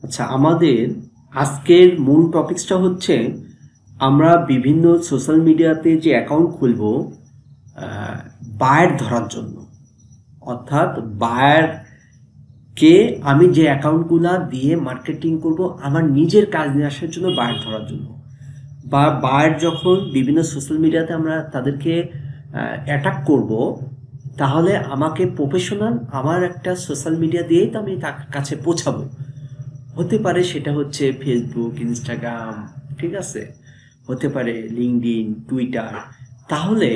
আচ্ছা, আমাদের আজকের মূল টপিকসটা হচ্ছে আমরা বিভিন্ন সোশ্যাল মিডিয়াতে যে অ্যাকাউন্ট খুলব বায়ার ধরার জন্য। অর্থাৎ বায়ারকে আমি যে অ্যাকাউন্টগুলো দিয়ে মার্কেটিং করব আমার নিজের কাজ নিয়ে আসার জন্য, বায়ার ধরার জন্য। বা বায়ার যখন বিভিন্ন সোশ্যাল মিডিয়াতে আমরা তাদেরকে অ্যাটাক করব, তাহলে আমাকে প্রফেশনাল আমার একটা সোশ্যাল মিডিয়া দিয়েই তো আমি তার কাছে পৌঁছাবো। হতে পারে সেটা হচ্ছে ফেসবুক, ইনস্টাগ্রাম, ঠিক আছে, হতে পারে লিঙ্কডইন, টুইটার। তাহলে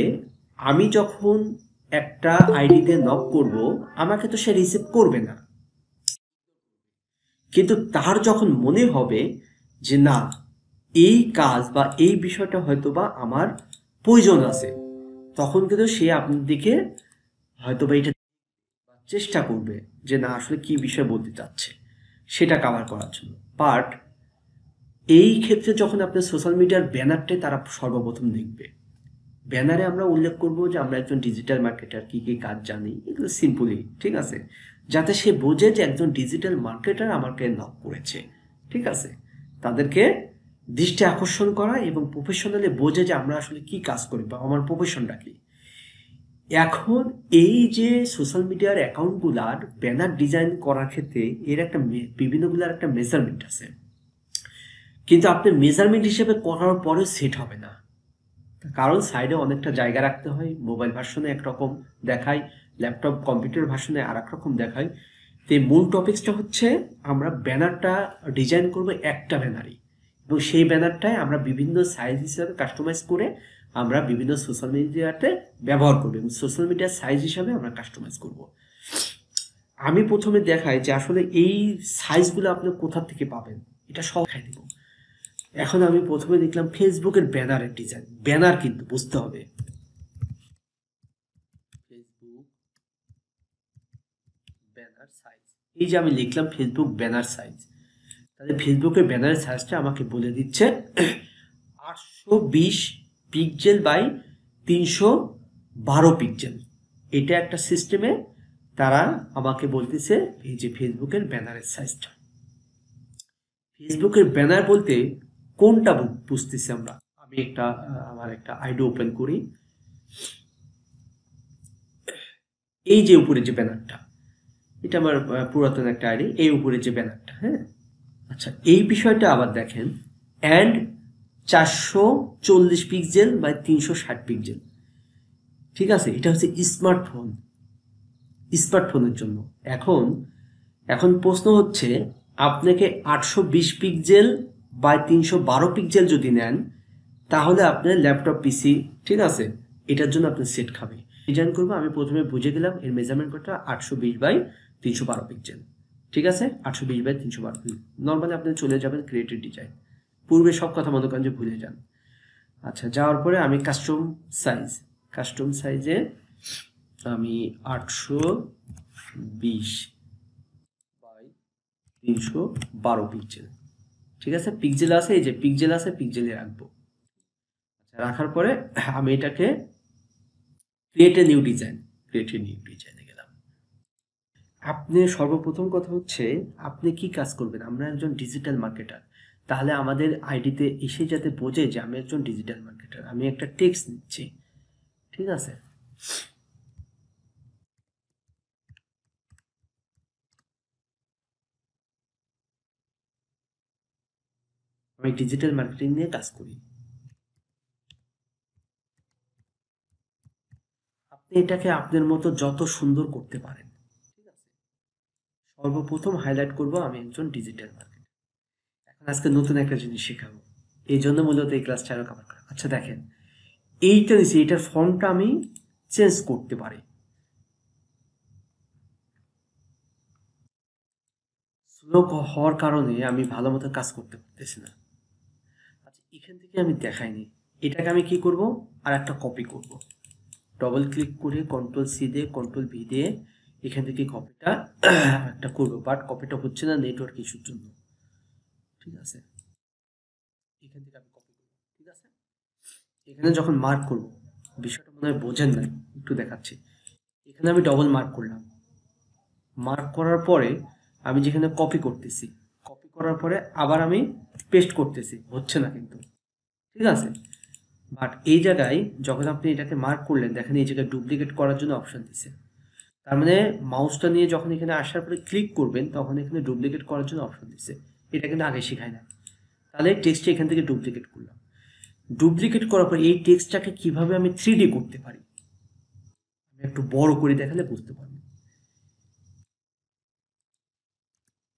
আমি যখন একটা আইডিতে নক করব, আমাকে তো সে রিসিভ করবে না, কিন্তু তার যখন মনে হবে যে না, এই কাজ বা এই বিষয়টা হয়তো বা আমার প্রয়োজন আছে, তখন কিন্তু সে আপনার দিকে হয়তো বা এটা চেষ্টা করবে যে না, আসলে কি বিষয় বলতে চাচ্ছে সেটা কভার করার জন্য। বাট এই ক্ষেত্রে যখন আপনার সোশ্যাল মিডিয়ার ব্যানারটাই তারা সর্বপ্রথম দেখবে, ব্যানারে আমরা উল্লেখ করব যে আমরা একজন ডিজিটাল মার্কেটার, কি কি কাজ জানি, এগুলো সিম্পলি, ঠিক আছে, যাতে সে বোঝে যে একজন ডিজিটাল মার্কেটার আমাকে নক করেছে। ঠিক আছে, তাদেরকে দৃষ্টি আকর্ষণ করা এবং প্রফেশনালি বোঝে যে আমরা আসলে কি কাজ করি বা আমার প্রফেশনটা কি। এখন এই যে সোশ্যাল মিডিয়ার অ্যাকাউন্টগুলার ব্যানার ডিজাইন করার ক্ষেত্রে এর একটা বিভিন্নগুলার একটা মেজারমেন্ট আছে, কিন্তু আপনি মেজারমেন্ট হিসেবে করার পরেও সেট হবে না, কারণ সাইডে অনেকটা জায়গা রাখতে হয়। মোবাইল ভার্সনে একরকম দেখায়, ল্যাপটপ কম্পিউটার ভার্সনে আর এক রকম দেখায়। তো এই মূল টপিক্সটা হচ্ছে আমরা ব্যানারটা ডিজাইন করব একটা ব্যানারই, এবং সেই ব্যানারটাই আমরা বিভিন্ন সাইজ হিসাবে কাস্টমাইজ করে আমরা বিভিন্ন সোশ্যাল মিডিয়াতে ব্যবহার করব, এবং সোশ্যাল মিডিয়ার সাইজ হিসাবে আমরা কাস্টমাইজ করব। আমি প্রথমে দেখাই যে আসলে এই সাইজগুলো আপনি কোথা থেকে পাবেন, এটা সব দেখাই দিব। এখন আমি প্রথমে দেখলাম ফেসবুকের ব্যানারের ডিজাইন, ব্যানার কিন্তু বুঝতে হবে ফেসবুক ব্যানার সাইজ। এই যে আমি লিখলাম ফেসবুক ব্যানার সাইজ, তাহলে ফেসবুকের ব্যানারের সাইজটা আমাকে বলে দিচ্ছে 820 পিক্সেল বাই 312 পিক্সেল। এটা একটা সিস্টেমে তারা আমাকে বলতেছে এই যে ফেসবুকের ব্যানারের সাইজটা। ফেসবুকের ব্যানার বলতে কোনটা বুঝতেছি আমরা? আমি আমার একটা আইডি ওপেন করি। এই যে উপরে যে ব্যানারটা, এটা আমার পুরাতন একটা আইডি, এই উপরে যে ব্যানারটা, হ্যাঁ। আচ্ছা, এই বিষয়টা আবার দেখেন, অ্যান্ড 440 পিক্সেল বাই 360 পিক্সেল। ঠিক আছে, এটা হচ্ছে স্মার্টফোনের জন্য। এখন এখন প্রশ্ন হচ্ছে, আপনাকে 820 পিক্সেল বাই 312 পিক্সেল যদি নেন, তাহলে আপনার ল্যাপটপ পিসি, ঠিক আছে, এটার জন্য আপনার সেট খাবে। ডিজাইন করবো, আমি প্রথমে বুঝে গেলাম এর মেজারমেন্ট করতে 820 বাই 312 পিক্সেল। ঠিক আছে, 820 বাই 312 পিক্সেল। নর্মালি আপনি চলে যাবেন ক্রিয়েটিভ ডিজাইন, পূর্বে সব কথা মনে করেন যে ভুলে যান। আচ্ছা, যাওয়ার পরে আমি কাস্টম সাইজে আমি 820 বাই 312 পিক্সেল। ঠিক আছে, পিক্সেল আছে, এই যে পিক্সেল আছে, পিক্সেলে রাখবো। আচ্ছা, রাখার পরে আমি এটাকে ক্রিয়েট এ নিউ ডিজাইনে গেলাম। আপনি সর্বপ্রথম কথা হচ্ছে আপনি কি কাজ করবেন। আমরা একজন ডিজিটাল মার্কেটার, তাহলে আমাদের আইডিতে এসে যাতে বোঝে যে আমি একজন ডিজিটাল মার্কেটার, আমি একটা টেক্সট নিচ্ছি। ঠিক আছে, আমি ডিজিটাল মার্কেটিং নিয়ে কাজ করি। আপনি এটাকে আপনার মতো যত সুন্দর করতে পারেন। ঠিক আছে, সর্বপ্রথম হাইলাইট করব আমি একজন ডিজিটাল মার্কেটার। এখন আজকে নতুন একটা জিনিস শেখাবো, এই জন্য মূলত এই ক্লাসটা আরো কভার করা। আচ্ছা দেখেন, এইটা নিচ্ছি, এটার ফর্মটা আমি চেঞ্জ করতে পারি। স্লো হওয়ার কারণে আমি ভালো মতো কাজ করতে পারতেছি না। আচ্ছা, এখান থেকে আমি দেখাইনি, এটাকে আমি কি করব, আর একটা কপি করব। ডবল ক্লিক করে কন্ট্রোল সি দিয়ে কন্ট্রোল ভি দিয়ে এখান থেকে কপিটা একটা করবো, বাট কপিটা হচ্ছে না নেটওয়ার্ক ইস্যুর জন্য। ঠিক আছে, এখান থেকে আমি কপি করবো। ঠিক আছে, এখানে যখন মার্ক করব, বিষয়টা মনে হয় বোঝেন নাই, একটু দেখাচ্ছি। এখানে আমি ডবল মার্ক করলাম, মার্ক করার পরে আমি যেখানে কপি করতেছি, কপি করার পরে আবার আমি পেস্ট করতেছি, হচ্ছে না কিন্তু, ঠিক আছে। বাট এই জায়গায় যখন আপনি এটাকে মার্ক করলেন, দেখেন এই জায়গায় ডুপ্লিকেট করার জন্য অপশন দিছে। তার মানে মাউসটা নিয়ে যখন এখানে আসার পরে ক্লিক করবেন তখন এখানে ডুপ্লিকেট করার জন্য অপশন দিছে। এটা কিন্তু আগে শেখায় না। তাহলে টেক্সটটা এখান থেকে ডুপ্লিকেট করলাম। ডুপ্লিকেট করার পর এই টেক্সটটাকে কিভাবে আমি 3D করতে পারি, আমি একটু বড় করে দেখালে বুঝতে পারবেন।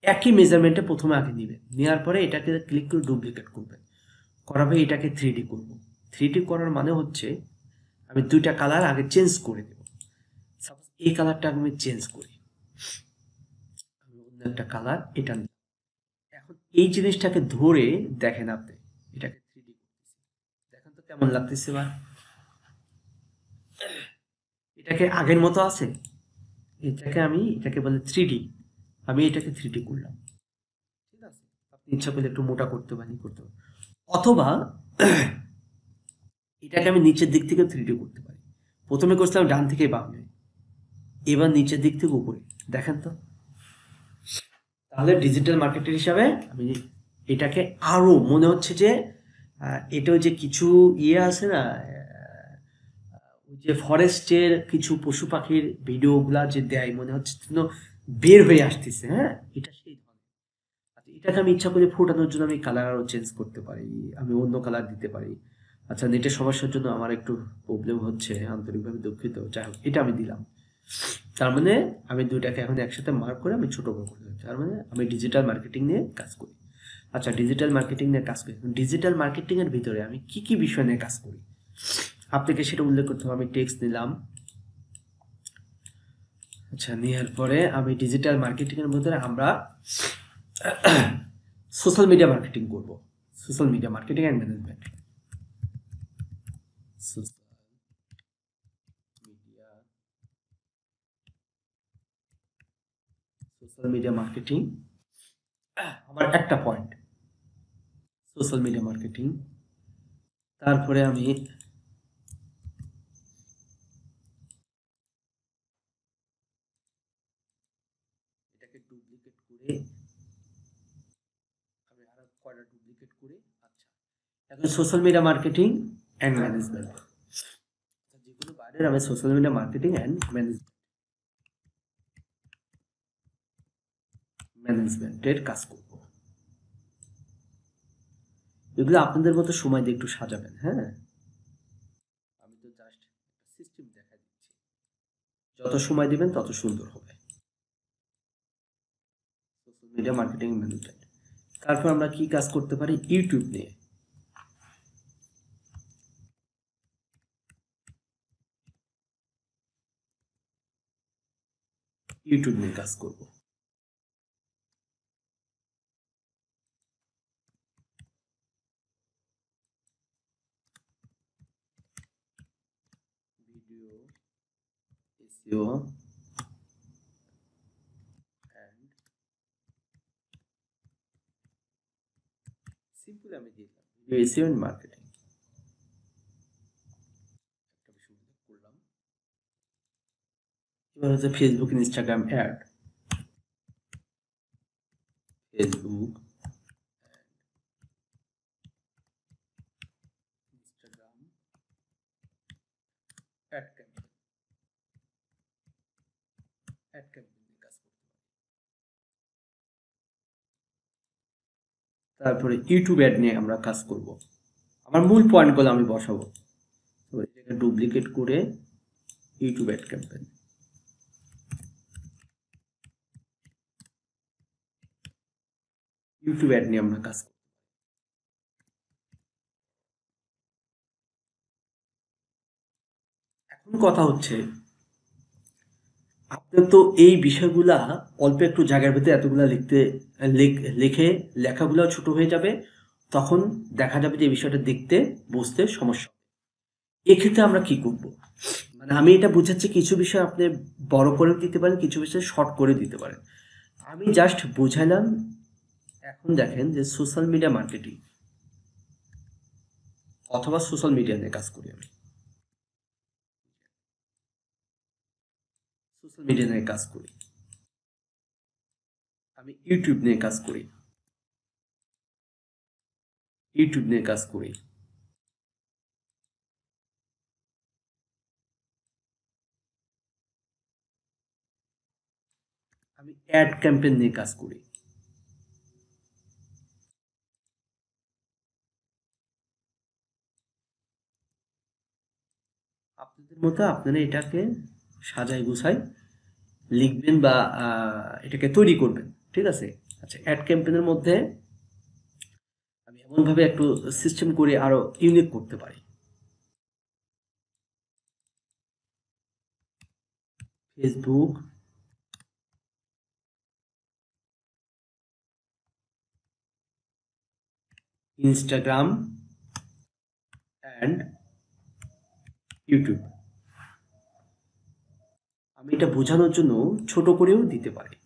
একই মেজারমেন্টে প্রথমে আগে নেবেন, নেওয়ার পরে এটাকে ক্লিক করে ডুপ্লিকেট করবেন, করার পরে এটাকে 3D করব। 3D করার মানে হচ্ছে আমি দুইটা কালার আগে চেঞ্জ করে দেব। সাপোজ এই কালারটা আমি চেঞ্জ করি, আমি অন্য একটা কালার এটা নিই। এখন এই জিনিসটাকে ধরে দেখেন আপনি এটাকে 3D করতেছি, দেখেন তো কেমন লাগতেছে। বা এটাকে আগের মতো আছে, এটাকে বলে 3D, আমি এটাকে 3D করলাম, ঠিক আছে। আপনি ইচ্ছা করলে একটু মোটা করতে পারেন, করতে পারেন, অথবা এটাকে আমি নিচের দিক থেকে 3D করতে পারি। প্রথমে করছিলাম ডান থেকে বামে, এবার নিচের দিক থেকে উপরে, দেখেন তো। তাহলে ডিজিটাল মার্কেটার হিসাবে আমি এটাকে আরো মনে হচ্ছে যে এটাও যে কিছু ইয়ে আছে না, ওই যে ফরেস্টের কিছু পশু পাখির ভিডিওগুলা যে দেয়, মনে হচ্ছে যেন বের হয়ে আসতেছে, হ্যাঁ, এটা সেই ধরনের। আচ্ছা, এটাকে আমি ইচ্ছা করে ফোটানোর জন্য আমি কালার আরো চেঞ্জ করতে পারি, আমি অন্য কালার দিতে পারি। আচ্ছা, নেটের সমস্যার জন্য আমার একটু প্রবলেম হচ্ছে, আন্তরিকভাবে দুঃখিত। যাই হোক, এটা আমি দিলাম। তার মানে আমি দুইটাকে এখন একসাথে মার্ক করে আমি ছোট বড় করে দিচ্ছি। তার মানে আমি ডিজিটাল মার্কেটিং নিয়ে কাজ করি। আচ্ছা, ডিজিটাল মার্কেটিং নিয়ে কাজ করি, ডিজিটাল মার্কেটিং এর ভিতরে আমি কি কি বিষয় নিয়ে কাজ করি আপনাকে সেটা উল্লেখ করতে হবে। আমি টেক্সট নিলাম, আচ্ছা, নেওয়ার পরে আমি ডিজিটাল মার্কেটিং এর ভিতরে আমরা সোশ্যাল মিডিয়া মার্কেটিং করব। Social media marketing and management, social media, social media marketing আমার একটা পয়েন্ট, সোশ্যাল মিডিয়া মার্কেটিং। তারপরে আমি এটাকে ডুপ্লিকেট করে, আমি আর কয়টা ডুপ্লিকেট করে, আচ্ছা, এখন social media marketing and management, যেগুলো বাইরের আমি সোশ্যাল মিডিয়া মার্কেটিং অ্যান্ড ম্যানেজমেন্টের কাজ করব। এগুলো আপনাদের মতো সময় দিয়ে একটু সাজাবেন, হ্যাঁ। আমি তো জাস্ট সিস্টেম দেখা দিচ্ছি, যত সময় দিবেন তত সুন্দর হবে। Social media marketing management. তারপর আমরা কি কাজ করতে পারি, ইউটিউব নিয়ে, ইউটিউব নিয়ে কাজ করব। ভিডিও এসইও এন্ড, সিম্পল আমি দিলাম ভিডিও এসইও এন্ড মার্কেটিং, একটা বিষয় উল্লেখ করলাম। এবার হচ্ছে Facebook Instagram ad, Facebook Instagram ad campaign, ad campaign নিয়ে কাজ করতে পারি। তারপরে ইউটিউব অ্যাড নিয়ে আমরা কাজ করব। আমার মূল পয়েন্টগুলো আমি বসাবো, তো এটাকে ডুপ্লিকেট করে YouTube ad campaign, YouTube add নিয়ে আমরা কাজ করব। এখন কথা হচ্ছে, আপনার তো এই বিষয়গুলা অল্প একটু জায়গার ভিতরে এতগুলা লিখে লেখাগুলো ছোট হয়ে যাবে, তখন দেখা যাবে যে এই বিষয়টা দেখতে বুঝতে সমস্যা হবে। এক্ষেত্রে আমরা কি করব, মানে আমি এটা বুঝাচ্ছি কিছু বিষয় আপনি বড় করে দিতে পারেন, কিছু বিষয় শর্ট করে দিতে পারেন, আমি জাস্ট বুঝাইলাম। এখন দেখেন যে সোশ্যাল মিডিয়া মার্কেটিং অথবা সোশ্যাল মিডিয়া নিয়ে কাজ করি, আমি সোশ্যাল মিডিয়া নিয়ে কাজ করি, আমি ইউটিউব নিয়ে কাজ করি, ইউটিউব নিয়ে কাজ করি, আমি অ্যাড ক্যাম্পেইন নিয়ে কাজ করি। আপনাদের মতো আপনারা এটাকে সাজাই গুছাই লিখবেন বা এটাকে তৈরি করবেন। ঠিক আছে? আচ্ছা, অ্যাড ক্যাম্পেইনের মধ্যে আমি এমনভাবে একটু সিস্টেম করে আরো ইউনিক করতে পারি। Facebook, Instagram and YouTube. আমি এটা বোঝানোর জন্য ছোট করেও দিতে পারি।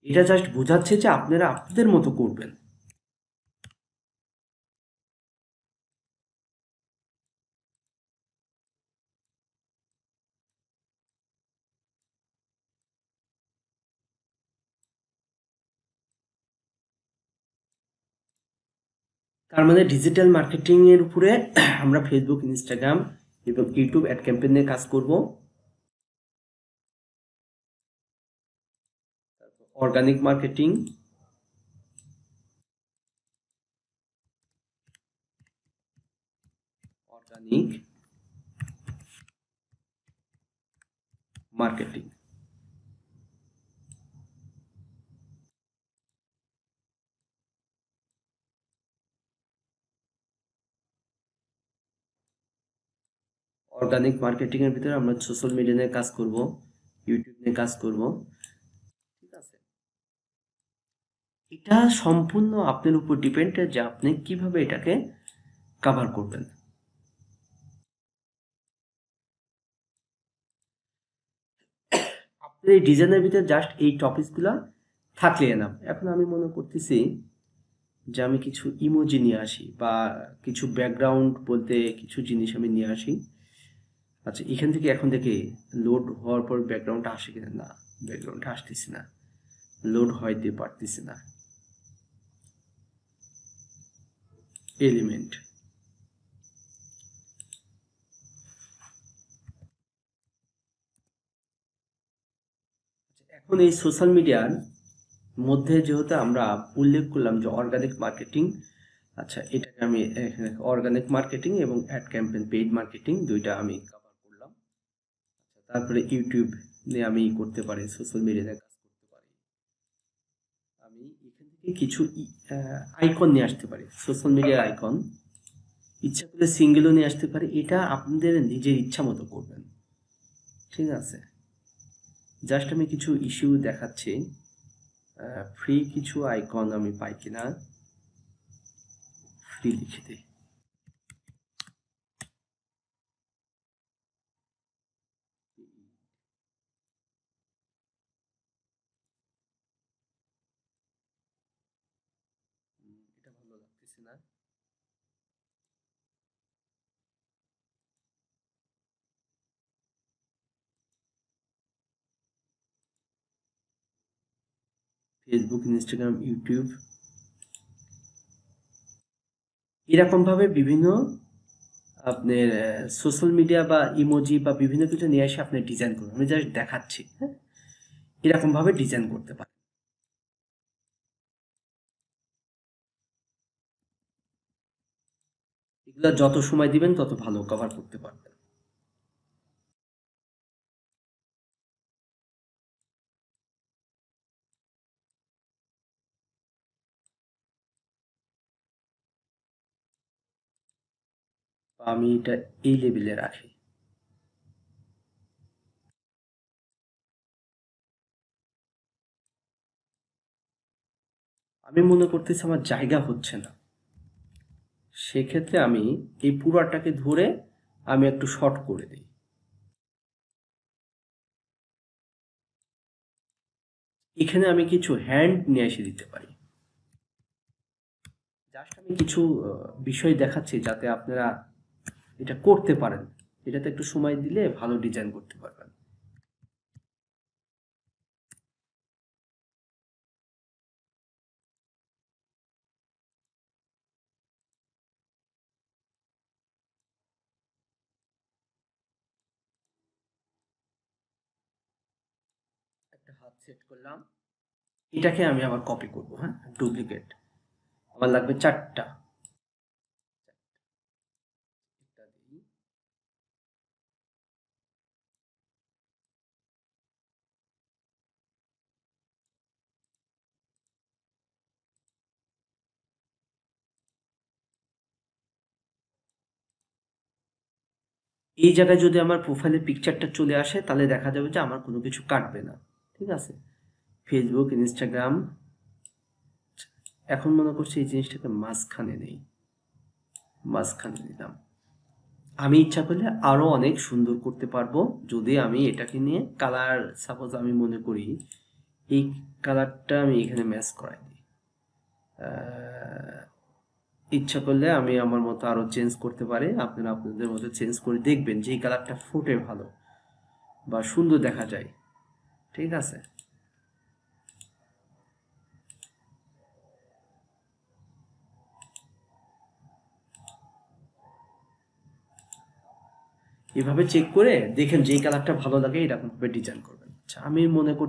এটা জাস্ট বোঝাচ্ছে যে আপনারা আপনাদের মতো করবেন। তার মানে ডিজিটাল মার্কেটিং এর উপরে আমরা ফেসবুক, ইনস্টাগ্রাম এবং ইউটিউব অ্যাড ক্যাম্পেইন নিয়ে কাজ করব। Organic marketing, organic marketing, organic marketing এর ভিতরে আমরা সোশ্যাল মিডিয়া নিয়ে কাজ করব, ইউটিউব নিয়ে কাজ করব। ঠিক আছে? এটা সম্পূর্ণ আপনার উপর ডিপেন্ড যে আপনি কিভাবে এটাকে কভার করবেন। আপনার এই ডিজাইনের ভিতরে জাস্ট এই টপিকসগুলো থাকলে এনাফ। এখন আমি মনে করতেছি যে আমি কিছু ইমোজি নিয়ে আসি বা কিছু ব্যাকগ্রাউন্ড বলতে কিছু জিনিস আমি নিয়ে আসি। আচ্ছা, এখান থেকে এখন থেকে লোড হওয়ার পর ব্যাকগ্রাউন্ডটা আসে কিনা, না ব্যাকগ্রাউন্ডটা আসতেছে না, লোড হইতে পারতেছে না। এলিমেন্ট, এখন এই সোশ্যাল মিডিয়ার মধ্যে যেহেতু আমরা উল্লেখ করলাম যে অর্গানিক মার্কেটিং, আচ্ছা এটাকে আমি এখানে অর্গানিক মার্কেটিং এবং অ্যাড ক্যাম্পেইন পেইড মার্কেটিং দুইটা আমি কভার করলাম। তারপরে ইউটিউব নিয়ে আমি করতে পারি, সোশ্যাল মিডিয়াতে কাজ করতে পারি। আমি এখান থেকে কিছু আইকন নিয়ে আসতে পারি, সোশ্যাল মিডিয়ার আইকন। ইচ্ছা করলে সিঙ্গেলও নিয়ে আসতে পারি, এটা আপনাদের নিজের ইচ্ছা মতো করবেন। ঠিক আছে? জাস্ট আমি কিছু ইস্যু দেখাচ্ছি, ফ্রি কিছু আইকন আমি পাই কিনা। ফ্রি লিখে দিই। এটা ভালো লাগতেছে না। ফেসবুক, ইনস্টাগ্রাম, ইউটিউব এরকম ভাবে বিভিন্ন আপনার সোশ্যাল মিডিয়া বা ইমোজি বা বিভিন্ন কিছু নিয়ে এসে আপনি ডিজাইন করুন। আমি জাস্ট দেখাচ্ছি, হ্যাঁ, এরকম ভাবে ডিজাইন করতে পারেন। এগুলা যত সময় দিবেন তত ভালো কভার করতে পারবেন। আমি এটা এই লেভেলে রাখি। আমি মনে করতেছি আমার জায়গা হচ্ছে না, সেক্ষেত্রে আমি এই পুরাটাকে ধরে আমি একটু শর্ট করে দিই। এখানে আমি কিছু হ্যান্ড নিয়ে এসে দিতে পারি। জাস্ট আমি কিছু বিষয় দেখাচ্ছি যাতে আপনারা এটা করতে পারেন। এটাতে একটু সময় দিলে ভালো ডিজাইন করতে পারবেন। একটা হাত সেট করলাম, এটাকে আমি আবার কপি করব। হ্যাঁ, ডুপ্লিকেট আমার লাগবে 4টা। এটা দিই। এই জায়গায় যদি আমার প্রোফাইলের পিকচারটা চলে আসে তাহলে দেখা যাবে যে আমার কোনো কিছু কাটবে না। ঠিক আছে, ফেসবুক, ইনস্টাগ্রাম। এখন মনে করছি এই জিনিসটাকে মাঝখানে নেই, মাঝখানে নিলাম। আমি ইচ্ছা করলে আরো অনেক সুন্দর করতে পারবো, যদি আমি এটাকে নিয়ে কালার, সাপোজ আমি মনে করি এই কালারটা আমি এখানে ম্যাচ করাই দিই। ইচ্ছা করলে আমি আমার মতো আরো চেঞ্জ করতে পারি, আপনারা আপনাদের মতো চেঞ্জ করে দেখবেন যে এই কালারটা ফুটে ভালো বা সুন্দর দেখা যায়। ঠিক আছে, এভাবে চেক করে দেখেন যে এই কালারটা ভালো লাগে এরকম ভাবে ডিজাইন করবেন। আচ্ছা, আমি মনে করি